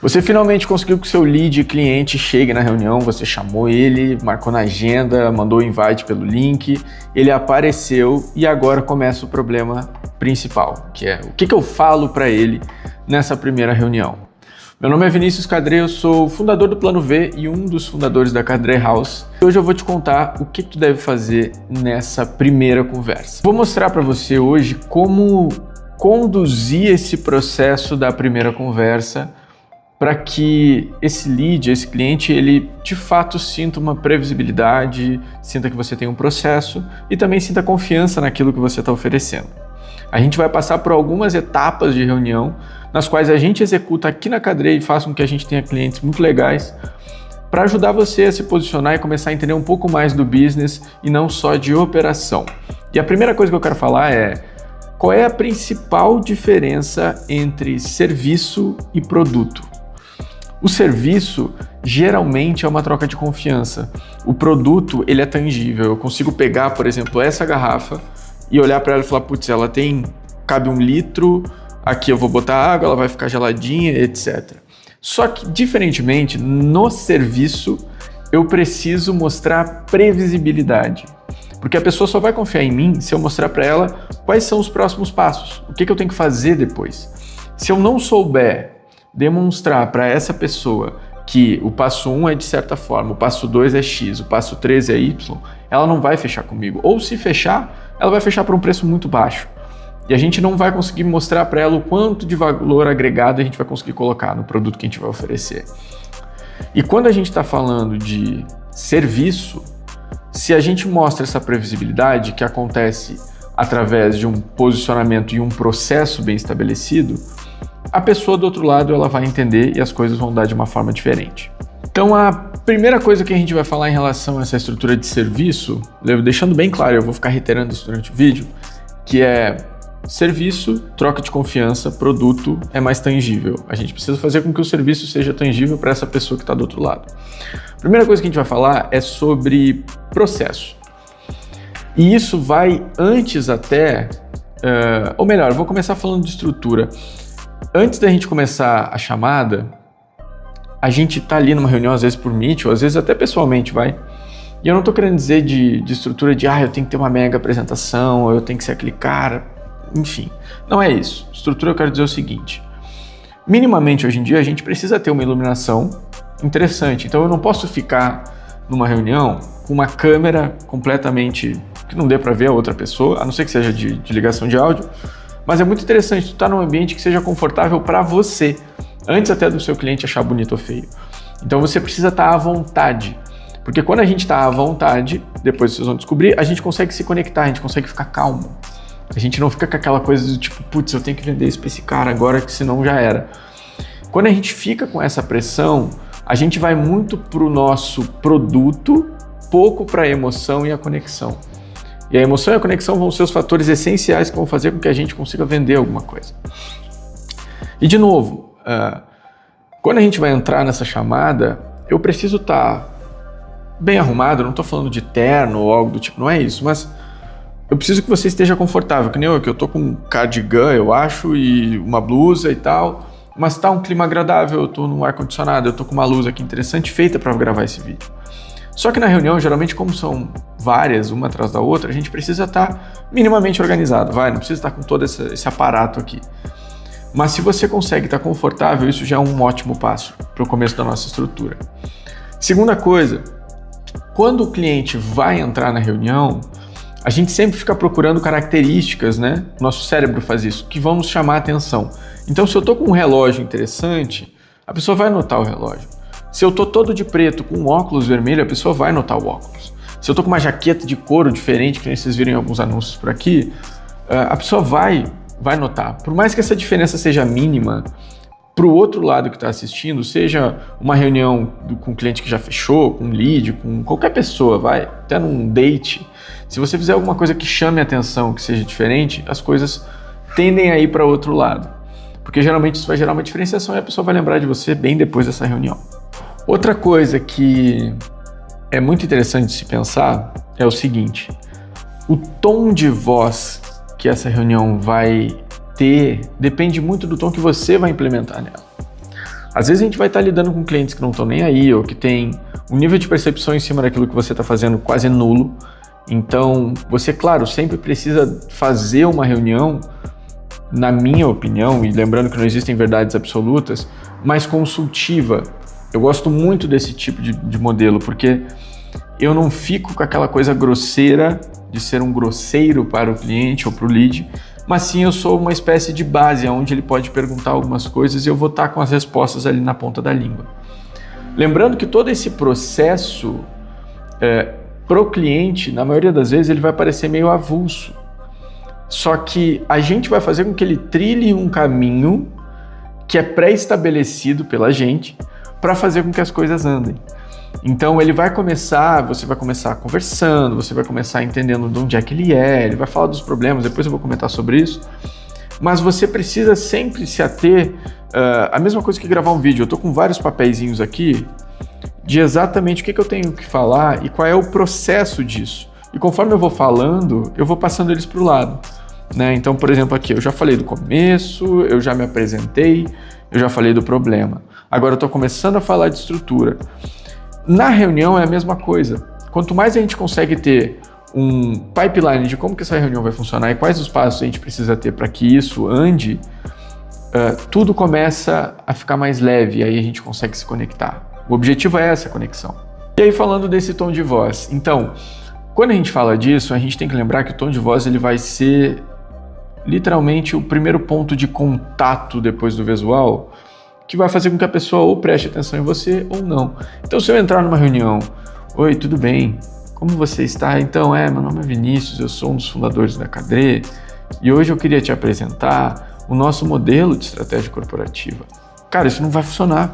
Você finalmente conseguiu que o seu lead cliente chegue na reunião, você chamou ele, marcou na agenda, mandou o invite pelo link, ele apareceu e agora começa o problema principal, que é o que eu falo para ele nessa primeira reunião. Meu nome é Vinícius Cadre, eu sou fundador do Plano V e um dos fundadores da Cadre House. Hoje eu vou te contar o que tu deve fazer nessa primeira conversa. Vou mostrar para você hoje como conduzir esse processo da primeira conversa para que esse lead, esse cliente, ele de fato sinta uma previsibilidade, sinta que você tem um processo e também sinta confiança naquilo que você está oferecendo. A gente vai passar por algumas etapas de reunião, nas quais a gente executa aqui na Cadre e faz com que a gente tenha clientes muito legais, para ajudar você a se posicionar e começar a entender um pouco mais do business e não só de operação. E a primeira coisa que eu quero falar é: qual é a principal diferença entre serviço e produto? O serviço geralmente é uma troca de confiança. O produto, ele é tangível. Eu consigo pegar, por exemplo, essa garrafa e olhar para ela e falar, putz, ela cabe 1 litro, aqui eu vou botar água, ela vai ficar geladinha, etc. Só que, diferentemente, no serviço, eu preciso mostrar previsibilidade. Porque a pessoa só vai confiar em mim se eu mostrar para ela quais são os próximos passos, o que eu tenho que fazer depois. Se eu não souber demonstrar para essa pessoa que o passo 1 é de certa forma, o passo 2 é X, o passo 3 é Y, ela não vai fechar comigo. Ou se fechar, ela vai fechar por um preço muito baixo. E a gente não vai conseguir mostrar para ela o quanto de valor agregado a gente vai conseguir colocar no produto que a gente vai oferecer. E quando a gente está falando de serviço, se a gente mostra essa previsibilidade que acontece através de um posicionamento e um processo bem estabelecido, a pessoa do outro lado ela vai entender e as coisas vão dar de uma forma diferente. Então a primeira coisa que a gente vai falar em relação a essa estrutura de serviço, deixando bem claro, eu vou ficar reiterando isso durante o vídeo, que é serviço, troca de confiança, produto é mais tangível. A gente precisa fazer com que o serviço seja tangível para essa pessoa que está do outro lado. A primeira coisa que a gente vai falar é sobre processo. E isso vai antes até, ou melhor, eu vou começar falando de estrutura. Antes da gente começar a chamada, a gente tá ali numa reunião, às vezes por Meet, ou às vezes até pessoalmente, vai. E eu não tô querendo dizer de estrutura de, eu tenho que ter uma mega apresentação, ou eu tenho que ser aquele cara, enfim. Não é isso. Estrutura eu quero dizer o seguinte: minimamente hoje em dia a gente precisa ter uma iluminação interessante. Então eu não posso ficar numa reunião com uma câmera completamente que não dê para ver a outra pessoa, a não ser que seja de ligação de áudio. Mas é muito interessante tu estar num ambiente que seja confortável para você, antes até do seu cliente achar bonito ou feio. Então você precisa estar à vontade, porque quando a gente está à vontade, depois vocês vão descobrir, a gente consegue se conectar, a gente consegue ficar calmo. A gente não fica com aquela coisa do tipo, putz, eu tenho que vender isso para esse cara agora, que senão já era. Quando a gente fica com essa pressão, a gente vai muito pro nosso produto, pouco para a emoção e a conexão. E a emoção e a conexão vão ser os fatores essenciais que vão fazer com que a gente consiga vender alguma coisa. E de novo, quando a gente vai entrar nessa chamada, eu preciso estar bem arrumado, não estou falando de terno ou algo do tipo, não é isso, mas eu preciso que você esteja confortável, que nem eu, que eu estou com um cardigan, eu acho, e uma blusa e tal, mas está um clima agradável, eu estou num ar-condicionado, eu estou com uma luz aqui interessante, feita para gravar esse vídeo. Só que na reunião, geralmente, como são várias, uma atrás da outra, a gente precisa estar minimamente organizado, não precisa estar com todo esse aparato aqui. Mas se você consegue estar confortável, isso já é um ótimo passo para o começo da nossa estrutura. Segunda coisa, quando o cliente vai entrar na reunião, a gente sempre fica procurando características, né? Nosso cérebro faz isso, que vão nos chamar a atenção. Então, se eu estou com um relógio interessante, a pessoa vai notar o relógio. Se eu tô todo de preto com um óculos vermelho, a pessoa vai notar o óculos. Se eu tô com uma jaqueta de couro diferente, que vocês viram em alguns anúncios por aqui, a pessoa vai notar. Por mais que essa diferença seja mínima, pro outro lado que está assistindo, seja uma reunião com um cliente que já fechou, com um lead, com qualquer pessoa, até num date, se você fizer alguma coisa que chame a atenção, que seja diferente, as coisas tendem a ir para outro lado. Porque geralmente isso vai gerar uma diferenciação e a pessoa vai lembrar de você bem depois dessa reunião. Outra coisa que é muito interessante de se pensar é o seguinte: o tom de voz que essa reunião vai ter depende muito do tom que você vai implementar nela. Às vezes a gente vai estar lidando com clientes que não estão nem aí, ou que tem um nível de percepção em cima daquilo que você está fazendo quase nulo. Então, você, claro, sempre precisa fazer uma reunião, na minha opinião, e lembrando que não existem verdades absolutas, mais consultiva. Eu gosto muito desse tipo de modelo, porque eu não fico com aquela coisa grosseira de ser um grosseiro para o cliente ou para o lead, mas sim eu sou uma espécie de base onde ele pode perguntar algumas coisas e eu vou estar com as respostas ali na ponta da língua. Lembrando que todo esse processo, pro cliente, na maioria das vezes, ele vai parecer meio avulso. Só que a gente vai fazer com que ele trilhe um caminho que é pré-estabelecido pela gente para fazer com que as coisas andem. Então você vai começar conversando, você vai começar entendendo de onde é que ele vai falar dos problemas, depois eu vou comentar sobre isso, mas você precisa sempre se ater, a mesma coisa que gravar um vídeo. Eu tô com vários papeizinhos aqui de exatamente o que eu tenho que falar e qual é o processo disso. E conforme eu vou falando, eu vou passando eles para o lado, né? Então, por exemplo, aqui eu já falei do começo, eu já me apresentei, eu já falei do problema. Agora eu estou começando a falar de estrutura. Na reunião é a mesma coisa. Quanto mais a gente consegue ter um pipeline de como que essa reunião vai funcionar e quais os passos a gente precisa ter para que isso ande, tudo começa a ficar mais leve e aí a gente consegue se conectar. O objetivo é essa conexão. E aí, falando desse tom de voz, então, quando a gente fala disso, a gente tem que lembrar que o tom de voz ele vai ser literalmente o primeiro ponto de contato depois do visual, que vai fazer com que a pessoa ou preste atenção em você ou não. Então, se eu entrar numa reunião, oi, tudo bem? Como você está? Então, meu nome é Vinícius, eu sou um dos fundadores da Cadre e hoje eu queria te apresentar o nosso modelo de estratégia corporativa. Cara, isso não vai funcionar.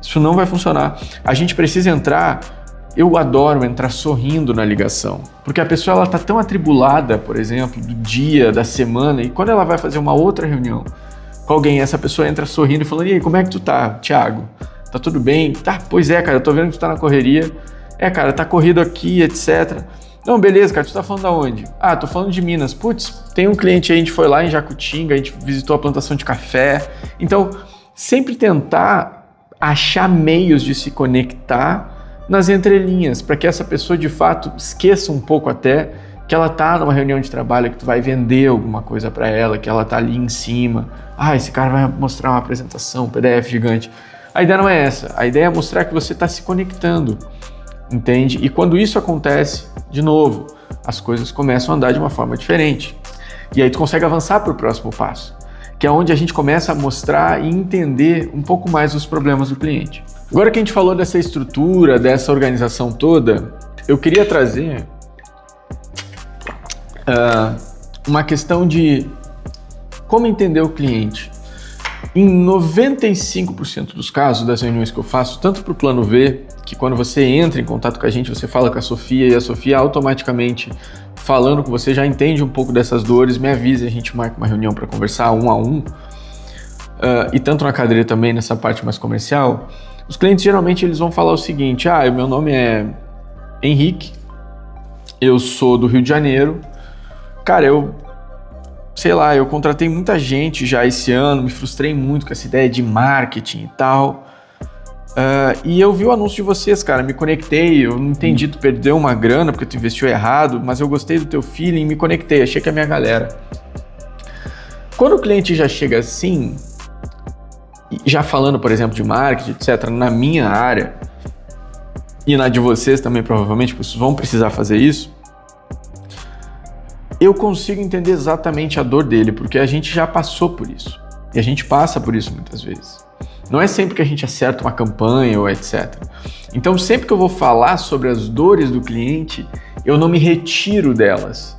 Isso não vai funcionar. A gente precisa entrar, eu adoro entrar sorrindo na ligação, porque a pessoa ela tá tão atribulada, por exemplo, do dia, da semana, e quando ela vai fazer uma outra reunião com alguém, essa pessoa entra sorrindo e falando, e aí, como é que tu tá, Thiago? Tá tudo bem? Tá, pois é, cara, eu tô vendo que tu tá na correria. Cara, tá corrido aqui, etc. Não, beleza, cara, tu tá falando da onde? Tô falando de Minas. Putz, tem um cliente aí, a gente foi lá em Jacutinga, a gente visitou a plantação de café. Então, sempre tentar achar meios de se conectar nas entrelinhas, para que essa pessoa de fato esqueça um pouco até que ela tá numa reunião de trabalho, que tu vai vender alguma coisa para ela, que ela tá ali em cima. Esse cara vai mostrar uma apresentação, um PDF gigante. A ideia não é essa, a ideia é mostrar que você está se conectando, entende? E quando isso acontece, de novo, as coisas começam a andar de uma forma diferente. E aí tu consegue avançar para o próximo passo, que é onde a gente começa a mostrar e entender um pouco mais os problemas do cliente. Agora que a gente falou dessa estrutura, dessa organização toda, eu queria trazer uma questão de como entender o cliente. Em 95% dos casos das reuniões que eu faço, tanto para o plano V, que quando você entra em contato com a gente, você fala com a Sofia e a Sofia automaticamente falando com você já entende um pouco dessas dores, me avisa, a gente marca uma reunião para conversar um a um. E tanto na Cadre também, nessa parte mais comercial, os clientes geralmente eles vão falar o seguinte, meu nome é Henrique, eu sou do Rio de Janeiro, cara, eu contratei muita gente já esse ano, me frustrei muito com essa ideia de marketing e tal, e eu vi o anúncio de vocês, cara, me conectei, eu não entendi, tu perdeu uma grana porque tu investiu errado, mas eu gostei do teu feeling, me conectei, achei que é a minha galera. Quando o cliente já chega assim, já falando, por exemplo, de marketing, etc., na minha área, e na de vocês também provavelmente, porque vocês vão precisar fazer isso, eu consigo entender exatamente a dor dele, porque a gente já passou por isso. E a gente passa por isso muitas vezes. Não é sempre que a gente acerta uma campanha ou etc. Então, sempre que eu vou falar sobre as dores do cliente, eu não me retiro delas.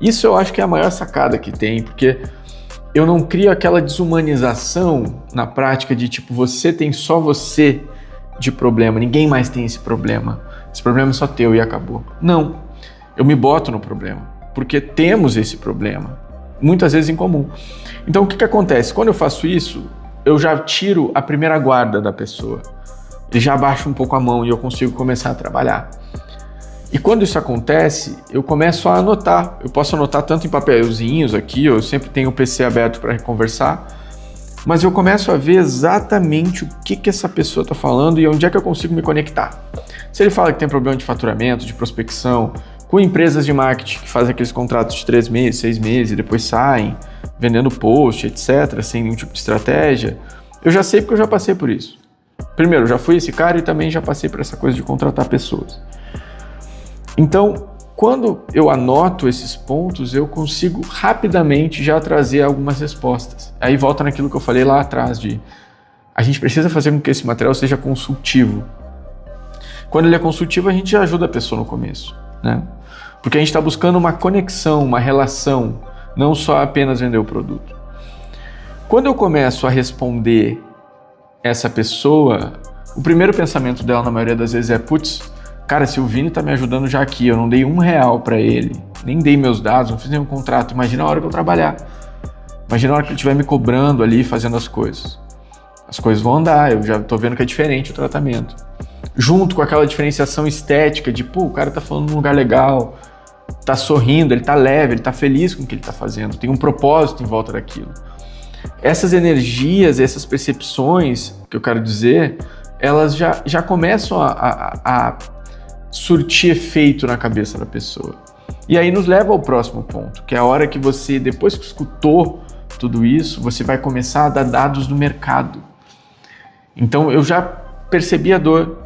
Isso eu acho que é a maior sacada que tem, porque eu não crio aquela desumanização na prática de tipo, você tem só você de problema, ninguém mais tem esse problema. Esse problema é só teu e acabou. Não, eu me boto no problema. Porque temos esse problema, muitas vezes em comum. Então, o que acontece? Quando eu faço isso, eu já tiro a primeira guarda da pessoa. E já abaixo um pouco a mão e eu consigo começar a trabalhar. E quando isso acontece, eu começo a anotar. Eu posso anotar tanto em papelzinhos aqui, eu sempre tenho o PC aberto para conversar, mas eu começo a ver exatamente o que essa pessoa está falando e onde é que eu consigo me conectar. Se ele fala que tem problema de faturamento, de prospecção, com empresas de marketing que fazem aqueles contratos de 3 meses, 6 meses e depois saem, vendendo post, etc., sem nenhum tipo de estratégia, eu já sei porque eu já passei por isso. Primeiro, eu já fui esse cara e também já passei por essa coisa de contratar pessoas. Então, quando eu anoto esses pontos, eu consigo rapidamente já trazer algumas respostas. Aí volta naquilo que eu falei lá atrás de a gente precisa fazer com que esse material seja consultivo. Quando ele é consultivo, a gente já ajuda a pessoa no começo, né? Porque a gente está buscando uma conexão, uma relação, não só apenas vender o produto. Quando eu começo a responder essa pessoa, o primeiro pensamento dela, na maioria das vezes, é putz, cara, se o Vini tá me ajudando já aqui, eu não dei R$1 para ele, nem dei meus dados, não fiz nenhum contrato, imagina a hora que eu trabalhar. Imagina a hora que ele estiver me cobrando ali, fazendo as coisas. As coisas vão andar, eu já tô vendo que é diferente o tratamento. Junto com aquela diferenciação estética de, pô, o cara tá falando num lugar legal, tá sorrindo, ele tá leve, ele tá feliz com o que ele tá fazendo, tem um propósito em volta daquilo. Essas energias, essas percepções, que eu quero dizer, elas já começam a surtir efeito na cabeça da pessoa. E aí nos leva ao próximo ponto, que é a hora que você, depois que escutou tudo isso, você vai começar a dar dados do mercado. Então eu já percebi a dor,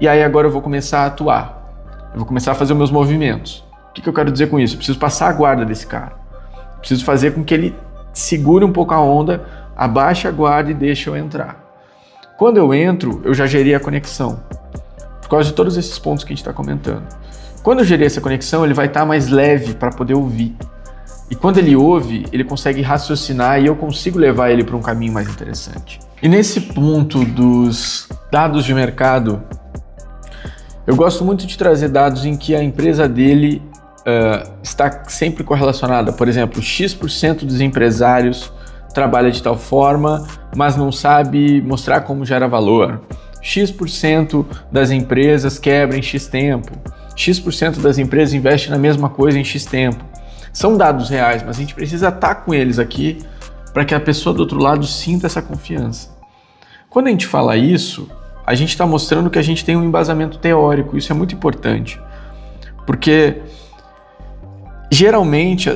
e aí agora eu vou começar a atuar. Eu vou começar a fazer os meus movimentos. O que eu quero dizer com isso? Eu preciso passar a guarda desse cara. Eu preciso fazer com que ele segure um pouco a onda, abaixe a guarda e deixe eu entrar. Quando eu entro, eu já gerei a conexão. Por causa de todos esses pontos que a gente está comentando. Quando eu gerei essa conexão, ele vai estar mais leve para poder ouvir. E quando ele ouve, ele consegue raciocinar e eu consigo levar ele para um caminho mais interessante. E nesse ponto dos dados de mercado, eu gosto muito de trazer dados em que a empresa dele está sempre correlacionada. Por exemplo, X% dos empresários trabalha de tal forma, mas não sabe mostrar como gera valor. X% das empresas quebra em X tempo. X% das empresas investe na mesma coisa em X tempo. São dados reais, mas a gente precisa estar com eles aqui para que a pessoa do outro lado sinta essa confiança. Quando a gente fala isso, a gente está mostrando que a gente tem um embasamento teórico. Isso é muito importante, porque geralmente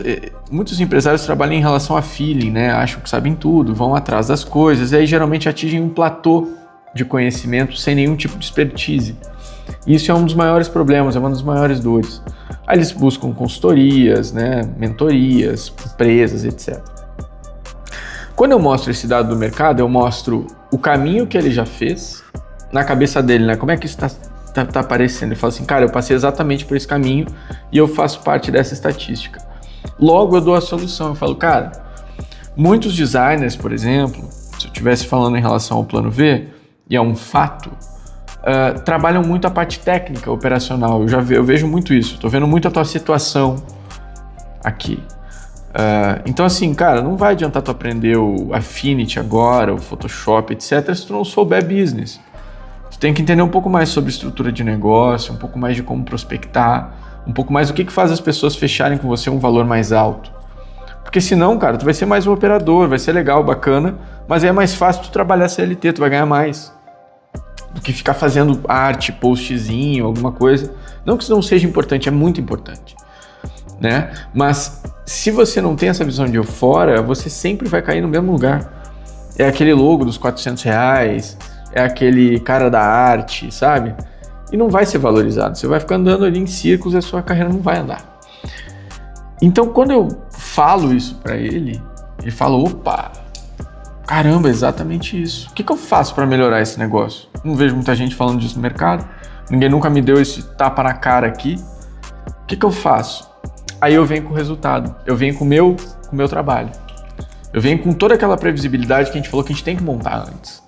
muitos empresários trabalham em relação a feeling, né? Acham que sabem tudo, vão atrás das coisas, e aí geralmente atingem um platô de conhecimento sem nenhum tipo de expertise. Isso é um dos maiores problemas, é uma das maiores dores. Aí eles buscam consultorias, né? Mentorias, empresas, etc. Quando eu mostro esse dado do mercado, eu mostro o caminho que ele já fez na cabeça dele, né? Como é que isso tá aparecendo? Ele fala assim, cara, eu passei exatamente por esse caminho e eu faço parte dessa estatística. Logo eu dou a solução, eu falo, cara, muitos designers, por exemplo, se eu estivesse falando em relação ao plano V, e é um fato, trabalham muito a parte técnica, operacional. Eu vejo muito isso, estou vendo muito a tua situação aqui. Então assim, cara, não vai adiantar tu aprender o Affinity agora, o Photoshop, etc, se tu não souber business. Tu tem que entender um pouco mais sobre estrutura de negócio, um pouco mais de como prospectar, um pouco mais do que faz as pessoas fecharem com você um valor mais alto. Porque senão, cara, tu vai ser mais um operador, vai ser legal, bacana, mas aí é mais fácil tu trabalhar CLT, tu vai ganhar mais do que ficar fazendo arte, postzinho, alguma coisa. Não que isso não seja importante, é muito importante, né? Mas se você não tem essa visão de fora, você sempre vai cair no mesmo lugar. É aquele logo dos R$400, é aquele cara da arte, sabe? E não vai ser valorizado. Você vai ficar andando ali em círculos e a sua carreira não vai andar. Então, quando eu falo isso para ele, ele fala, opa, caramba, é exatamente isso. O que eu faço para melhorar esse negócio? Não vejo muita gente falando disso no mercado. Ninguém nunca me deu esse tapa na cara aqui. O que eu faço? Aí eu venho com o resultado. Eu venho com o meu trabalho. Eu venho com toda aquela previsibilidade que a gente falou que a gente tem que montar antes.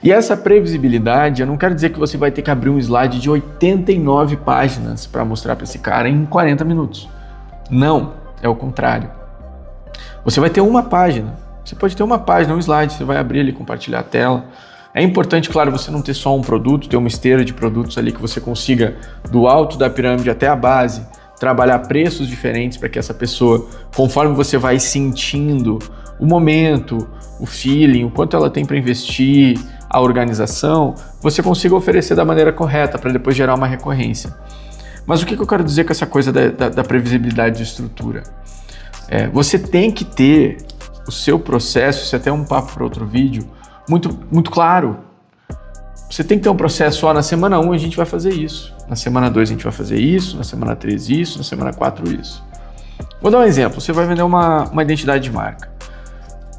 E essa previsibilidade, eu não quero dizer que você vai ter que abrir um slide de 89 páginas para mostrar para esse cara em 40 minutos. Não, é o contrário. Você vai ter uma página. Você pode ter uma página, um slide, você vai abrir ali, compartilhar a tela. É importante, claro, você não ter só um produto, ter uma esteira de produtos ali que você consiga, do alto da pirâmide até a base, trabalhar preços diferentes para que essa pessoa, conforme você vai sentindo o momento, o feeling, o quanto ela tem para investir, a organização, você consiga oferecer da maneira correta para depois gerar uma recorrência. Mas o que eu quero dizer com essa coisa da previsibilidade de estrutura? Você tem que ter o seu processo, isso é até um papo para outro vídeo, muito claro. Você tem que ter um processo, na semana 1 a gente vai fazer isso, na semana 2 a gente vai fazer isso, na semana 3 isso, na semana 4 isso. Vou dar um exemplo, você vai vender uma identidade de marca.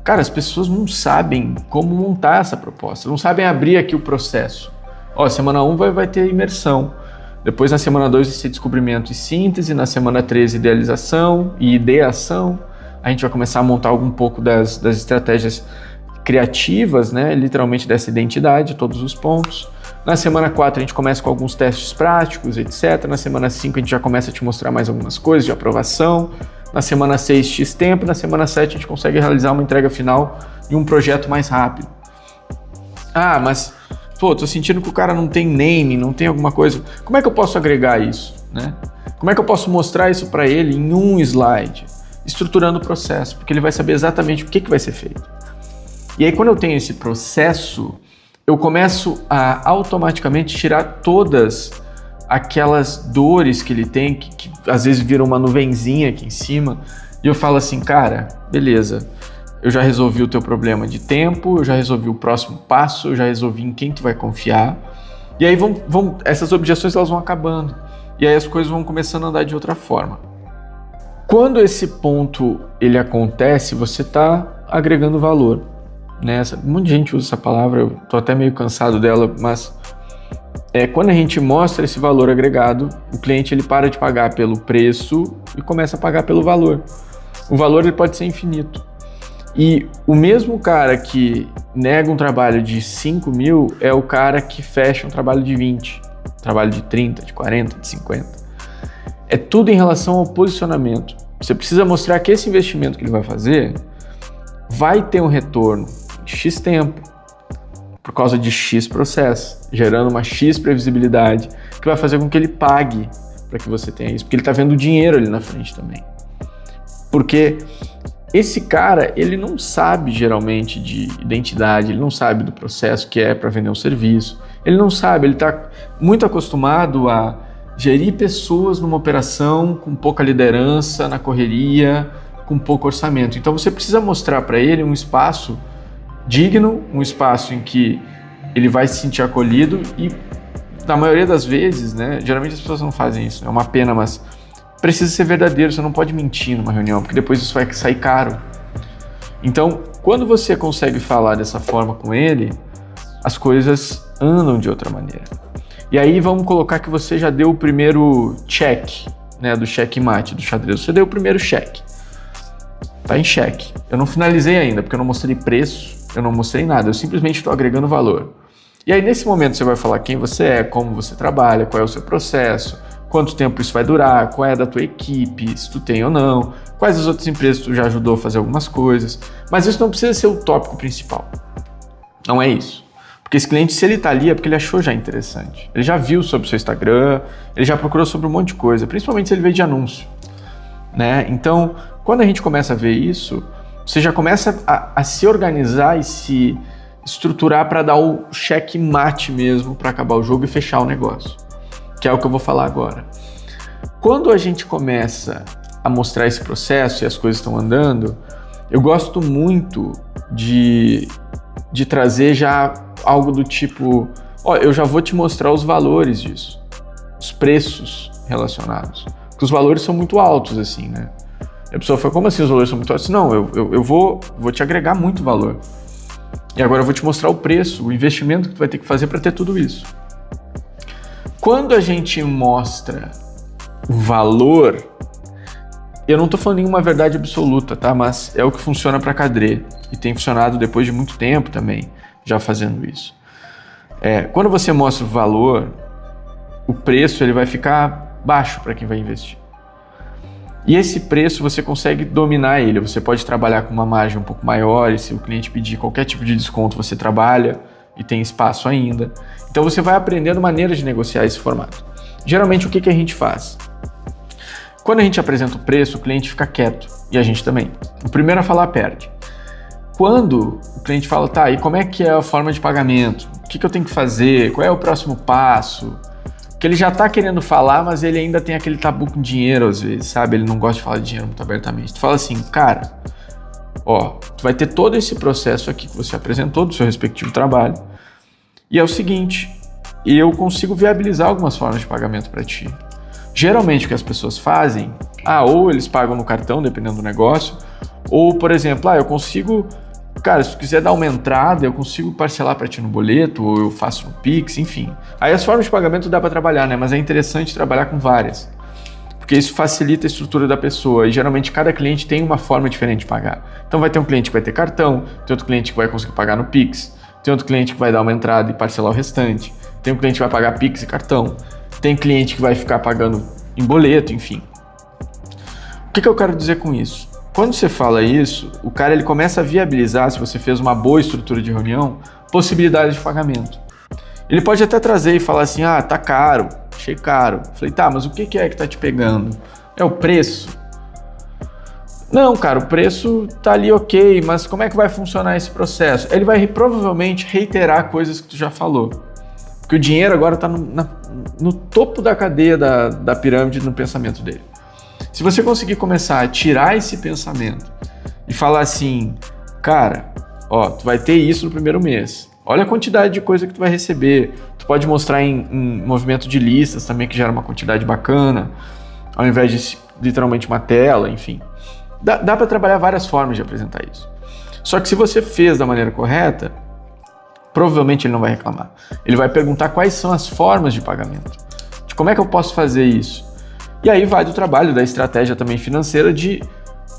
Cara, as pessoas não sabem como montar essa proposta, não sabem abrir aqui o processo. Semana 1 vai ter imersão, depois na semana 2 vai ser descobrimento e síntese, na semana 3 idealização e ideação. A gente vai começar a montar um pouco das estratégias criativas, né, literalmente dessa identidade, todos os pontos. Na semana 4 a gente começa com alguns testes práticos, etc. Na semana 5 a gente já começa a te mostrar mais algumas coisas de aprovação. Na semana 6, X tempo. Na semana 7 a gente consegue realizar uma entrega final e um projeto mais rápido. Mas, tô sentindo que o cara não tem name, não tem alguma coisa. Como é que eu posso agregar isso, né? Como é que eu posso mostrar isso para ele em um slide? Estruturando o processo, porque ele vai saber exatamente o que vai ser feito. E aí, quando eu tenho esse processo, eu começo a automaticamente tirar todas aquelas dores que ele tem, que às vezes viram uma nuvenzinha aqui em cima, e eu falo assim, cara, beleza, eu já resolvi o teu problema de tempo, eu já resolvi o próximo passo, eu já resolvi em quem tu vai confiar, e aí essas objeções elas vão acabando, e aí as coisas vão começando a andar de outra forma. Quando esse ponto ele acontece, você está agregando valor. Um monte de gente usa essa palavra, eu tô até meio cansado dela, mas quando a gente mostra esse valor agregado, o cliente ele para de pagar pelo preço e começa a pagar pelo valor. O valor ele pode ser infinito. E o mesmo cara que nega um trabalho de 5 mil é o cara que fecha um trabalho de 20, um trabalho de 30, de 40, de 50. É tudo em relação ao posicionamento. Você precisa mostrar que esse investimento que ele vai fazer vai ter um retorno de X tempo, por causa de X processo, gerando uma X previsibilidade, que vai fazer com que ele pague para que você tenha isso, porque ele está vendo o dinheiro ali na frente também. Porque esse cara, ele não sabe geralmente de identidade, ele não sabe do processo que é para vender um serviço, ele não sabe, ele está muito acostumado a gerir pessoas numa operação com pouca liderança, na correria, com pouco orçamento. Então você precisa mostrar para ele um espaço digno, um espaço em que ele vai se sentir acolhido e, na maioria das vezes, né, geralmente as pessoas não fazem isso, é uma pena, mas precisa ser verdadeiro, você não pode mentir numa reunião, porque depois isso vai sair caro. Então, quando você consegue falar dessa forma com ele, as coisas andam de outra maneira. E aí vamos colocar que você já deu o primeiro check, né, do checkmate, do xadrez, você deu o primeiro check. Tá em cheque. Eu não finalizei ainda, porque eu não mostrei preço, eu não mostrei nada, eu simplesmente estou agregando valor. E aí nesse momento você vai falar quem você é, como você trabalha, qual é o seu processo, quanto tempo isso vai durar, qual é da tua equipe, se tu tem ou não, quais as outras empresas tu já ajudou a fazer algumas coisas. Mas isso não precisa ser o tópico principal. Não é isso. Porque esse cliente, se ele está ali, é porque ele achou já interessante. Ele já viu sobre o seu Instagram, ele já procurou sobre um monte de coisa, principalmente se ele veio de anúncio, né? Então, quando a gente começa a ver isso, você já começa a se organizar e se estruturar para dar o checkmate mesmo, para acabar o jogo e fechar o negócio, que é o que eu vou falar agora. Quando a gente começa a mostrar esse processo e as coisas estão andando, eu gosto muito de trazer já algo do tipo, eu já vou te mostrar os valores disso, os preços relacionados, porque os valores são muito altos assim, né? E a pessoa fala, como assim os valores são muito altos? Não, eu vou te agregar muito valor. E agora eu vou te mostrar o preço, o investimento que tu vai ter que fazer para ter tudo isso. Quando a gente mostra o valor, eu não estou falando nenhuma verdade absoluta, tá? Mas é o que funciona para a Cadre e tem funcionado depois de muito tempo também, já fazendo isso. Quando você mostra o valor, o preço ele vai ficar baixo para quem vai investir. E esse preço você consegue dominar ele, você pode trabalhar com uma margem um pouco maior e se o cliente pedir qualquer tipo de desconto você trabalha e tem espaço ainda. Então você vai aprendendo maneiras de negociar esse formato. Geralmente o que a gente faz? Quando a gente apresenta o preço, o cliente fica quieto e a gente também. O primeiro a falar perde. quando o cliente fala, tá, e como é que é a forma de pagamento? O que eu tenho que fazer? Qual é o próximo passo? Que ele já tá querendo falar, mas ele ainda tem aquele tabu com dinheiro às vezes, sabe? Ele não gosta de falar de dinheiro muito abertamente. Tu fala assim, cara, ó, tu vai ter todo esse processo aqui que você apresentou do seu respectivo trabalho, e é o seguinte, eu consigo viabilizar algumas formas de pagamento para ti. Geralmente o que as pessoas fazem, ou eles pagam no cartão, dependendo do negócio, ou, por exemplo, eu consigo, cara, se tu quiser dar uma entrada, eu consigo parcelar para ti no boleto, ou eu faço no Pix, enfim. Aí as formas de pagamento dá para trabalhar, né? Mas é interessante trabalhar com várias, porque isso facilita a estrutura da pessoa e geralmente cada cliente tem uma forma diferente de pagar. Então vai ter um cliente que vai ter cartão, tem outro cliente que vai conseguir pagar no Pix, tem outro cliente que vai dar uma entrada e parcelar o restante, tem um cliente que vai pagar Pix e cartão, tem cliente que vai ficar pagando em boleto, enfim. O que eu quero dizer com isso? Quando você fala isso, o cara ele começa a viabilizar, se você fez uma boa estrutura de reunião, possibilidades de pagamento. Ele pode até trazer e falar assim, tá caro, achei caro. Falei, tá, mas o que é que tá te pegando? É o preço? Não, cara, o preço tá ali ok, mas como é que vai funcionar esse processo? Ele vai provavelmente reiterar coisas que tu já falou. Porque o dinheiro agora tá no topo da cadeia da pirâmide no pensamento dele. Se você conseguir começar a tirar esse pensamento e falar assim, cara, tu vai ter isso no primeiro mês. Olha a quantidade de coisa que tu vai receber. Tu pode mostrar em movimento de listas também, que gera uma quantidade bacana, ao invés de literalmente uma tela, enfim. Dá para trabalhar várias formas de apresentar isso. Só que se você fez da maneira correta, provavelmente ele não vai reclamar. Ele vai perguntar quais são as formas de pagamento. De como é que eu posso fazer isso? E aí vai do trabalho, da estratégia também financeira de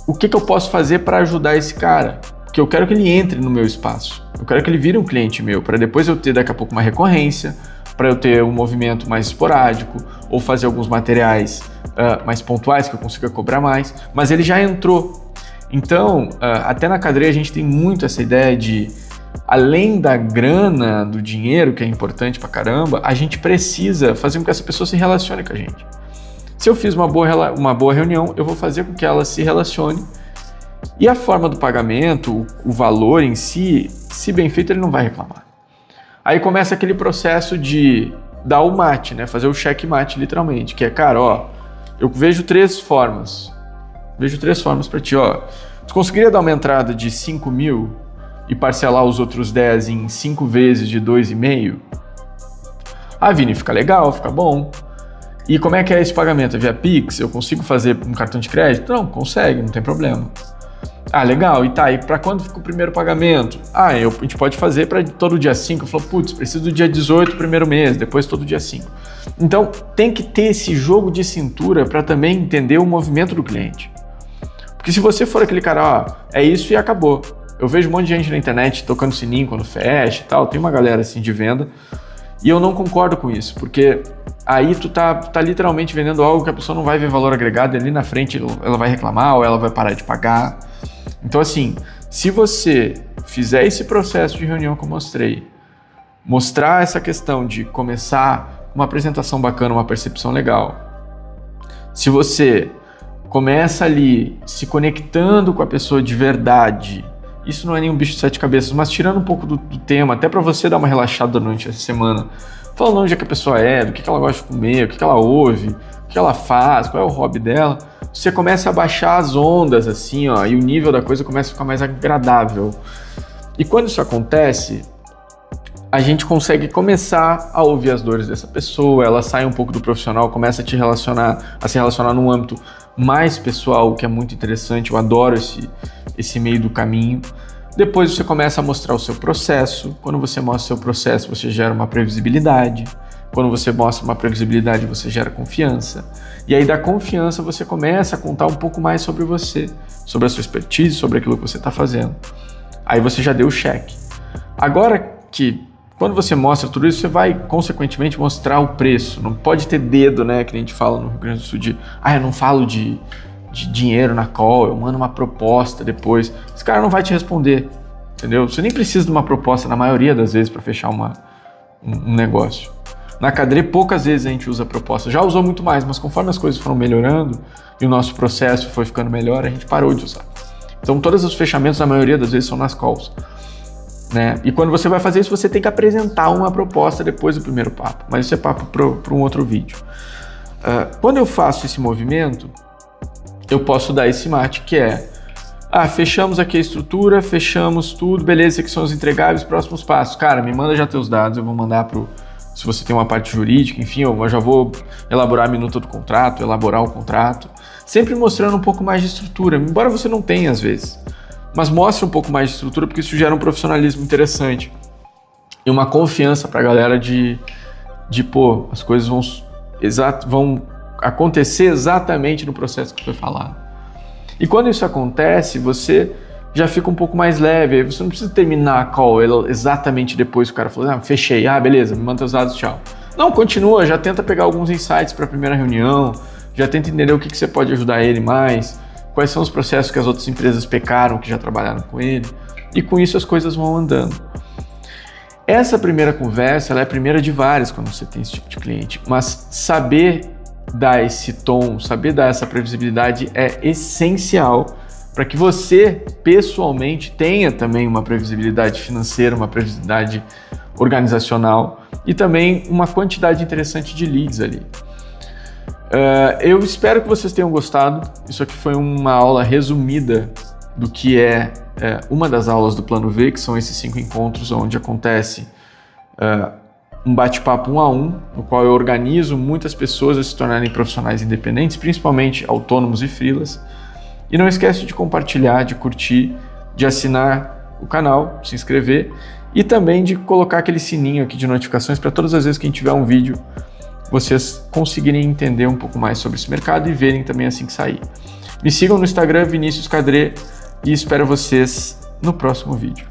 o que eu posso fazer para ajudar esse cara. Porque eu quero que ele entre no meu espaço. Eu quero que ele vire um cliente meu, para depois eu ter daqui a pouco uma recorrência, para eu ter um movimento mais esporádico, ou fazer alguns materiais mais pontuais que eu consiga cobrar mais. Mas ele já entrou. Então, até na cadeia a gente tem muito essa ideia de, além da grana, do dinheiro, que é importante pra caramba, a gente precisa fazer com que essa pessoa se relacione com a gente. Se eu fiz uma boa reunião, eu vou fazer com que ela se relacione. E a forma do pagamento, o valor em si, se bem feito, ele não vai reclamar. Aí começa aquele processo de dar o mate, né? Fazer o checkmate, literalmente. Que é, cara, eu vejo três formas. Vejo três formas para ti, Tu conseguiria dar uma entrada de 5 mil e parcelar os outros 10 em 5 vezes de 2,5? Vini, fica legal, fica bom. E como é que é esse pagamento? É via Pix? Eu consigo fazer um cartão de crédito? Não, consegue, não tem problema. Legal, e para quando fica o primeiro pagamento? A gente pode fazer para todo dia 5. Eu falo, preciso do dia 18, primeiro mês, depois todo dia 5. Então, tem que ter esse jogo de cintura para também entender o movimento do cliente. Porque se você for aquele cara, é isso e acabou. Eu vejo um monte de gente na internet tocando sininho quando fecha e tal, tem uma galera assim de venda, e eu não concordo com isso, porque aí tu tá literalmente vendendo algo que a pessoa não vai ver valor agregado, e ali na frente ela vai reclamar ou ela vai parar de pagar. Então assim, se você fizer esse processo de reunião que eu mostrei, mostrar essa questão de começar uma apresentação bacana, uma percepção legal, se você começa ali se conectando com a pessoa de verdade, isso não é nenhum bicho de 7 cabeças, mas tirando um pouco do tema, até para você dar uma relaxada durante essa semana, falando onde é que a pessoa é, do que ela gosta de comer, o que ela ouve, o que ela faz, qual é o hobby dela, você começa a baixar as ondas assim, e o nível da coisa começa a ficar mais agradável. E quando isso acontece, a gente consegue começar a ouvir as dores dessa pessoa, ela sai um pouco do profissional, começa a se relacionar num âmbito mais pessoal, o que é muito interessante, eu adoro esse meio do caminho. Depois você começa a mostrar o seu processo. Quando você mostra o seu processo, você gera uma previsibilidade. Quando você mostra uma previsibilidade, você gera confiança. E aí da confiança você começa a contar um pouco mais sobre você, sobre a sua expertise, sobre aquilo que você está fazendo. Aí você já deu o cheque. Agora que quando você mostra tudo isso, você vai consequentemente mostrar o preço. Não pode ter dedo, né, que a gente fala no Rio Grande do Sul eu não falo de dinheiro na call, eu mando uma proposta depois. Esse cara não vai te responder, entendeu? Você nem precisa de uma proposta na maioria das vezes para fechar um negócio. Na Cadre, poucas vezes a gente usa proposta. Já usou muito mais, mas conforme as coisas foram melhorando e o nosso processo foi ficando melhor, a gente parou de usar. Então todos os fechamentos, na maioria das vezes, são nas calls, né? E quando você vai fazer isso, você tem que apresentar uma proposta depois do primeiro papo, mas isso é papo para um outro vídeo. Quando eu faço esse movimento, eu posso dar esse mate que é: fechamos aqui a estrutura, fechamos tudo, beleza, esses aqui são os entregáveis, próximos passos. Cara, me manda já teus dados, eu vou mandar se você tem uma parte jurídica, enfim, eu já vou elaborar a minuta do contrato, elaborar o contrato, sempre mostrando um pouco mais de estrutura, embora você não tenha às vezes, mas mostra um pouco mais de estrutura, porque isso gera um profissionalismo interessante e uma confiança pra galera de pô, as coisas vão acontecer exatamente no processo que foi falado. E quando isso acontece, você já fica um pouco mais leve, você não precisa terminar a call exatamente depois que o cara falou: fechei, beleza, me manda os dados, tchau. Não, continua, já tenta pegar alguns insights para a primeira reunião, já tenta entender o que você pode ajudar ele mais, quais são os processos que as outras empresas pecaram, que já trabalharam com ele, e com isso as coisas vão andando. Essa primeira conversa, ela é a primeira de várias quando você tem esse tipo de cliente, mas saber dar esse tom, saber dar essa previsibilidade é essencial para que você, pessoalmente, tenha também uma previsibilidade financeira, uma previsibilidade organizacional e também uma quantidade interessante de leads ali. Eu espero que vocês tenham gostado. Isso aqui foi uma aula resumida do que é uma das aulas do Plano V, que são esses 5 encontros onde acontece um bate-papo 1 a 1, no qual eu organizo muitas pessoas a se tornarem profissionais independentes, principalmente autônomos e freelas. E não esquece de compartilhar, de curtir, de assinar o canal, se inscrever e também de colocar aquele sininho aqui de notificações para todas as vezes que a gente tiver um vídeo, vocês conseguirem entender um pouco mais sobre esse mercado e verem também assim que sair. Me sigam no Instagram, Vinícius Cadré, e espero vocês no próximo vídeo.